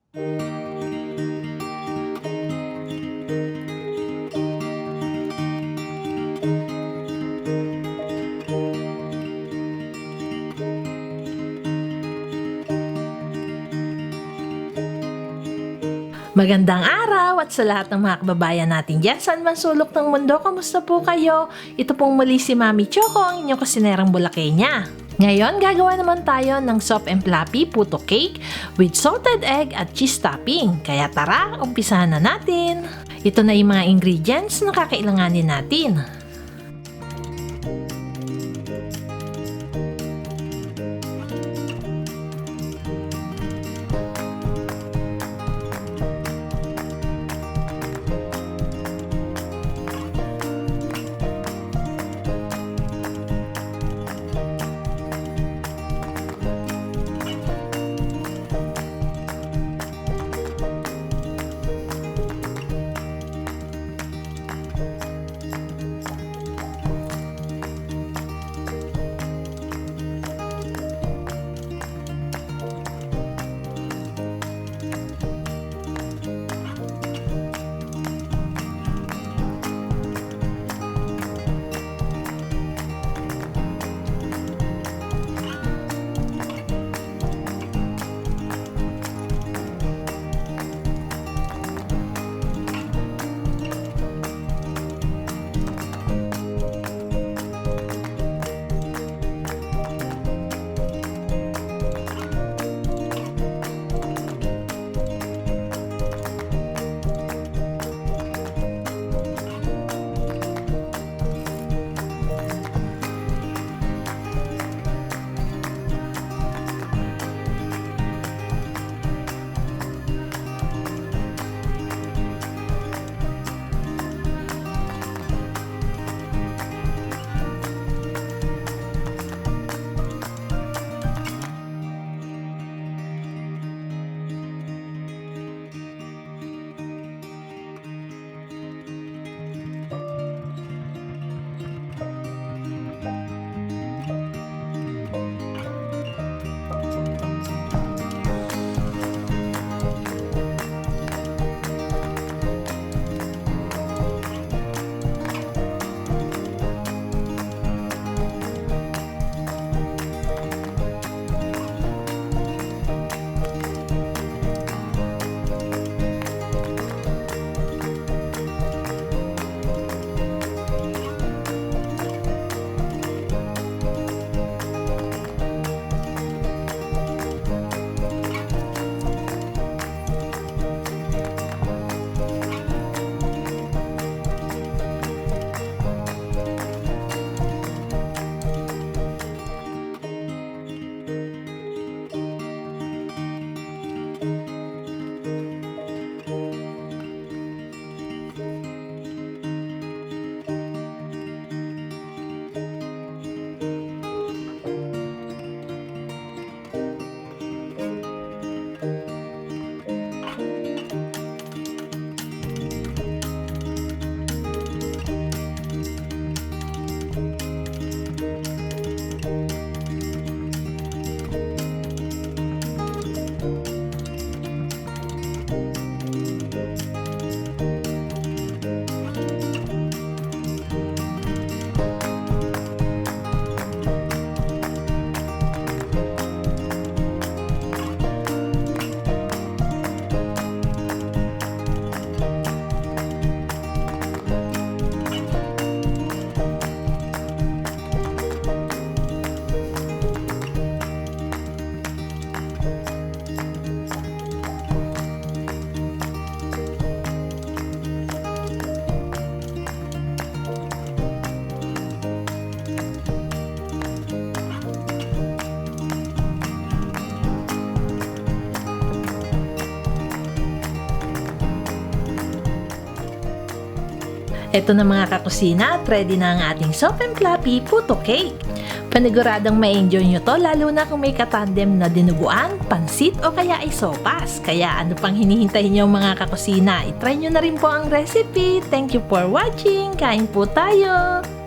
Magandang araw at sa lahat ng mga kababayan natin dyan saan man sulok ng mundo, kamusta po kayo? Ito pong muli si Mami Choco, ang inyong kusinerang Bulakenya. Ngayon, gagawa naman tayo ng soft and fluffy puto cake with salted egg at cheese topping. Kaya tara, umpisahan na natin. Ito na yung mga ingredients na kakailanganin natin. Ito na mga kakusina at ready na ang ating soft and fluffy puto cake. Paniguradang ma-enjoy nyo to lalo na kung may katandem na dinuguan, pansit o kaya ay sopas. Kaya ano pang hinihintay nyo mga kakusina, itry nyo na rin po ang recipe. Thank you for watching. Kain po tayo!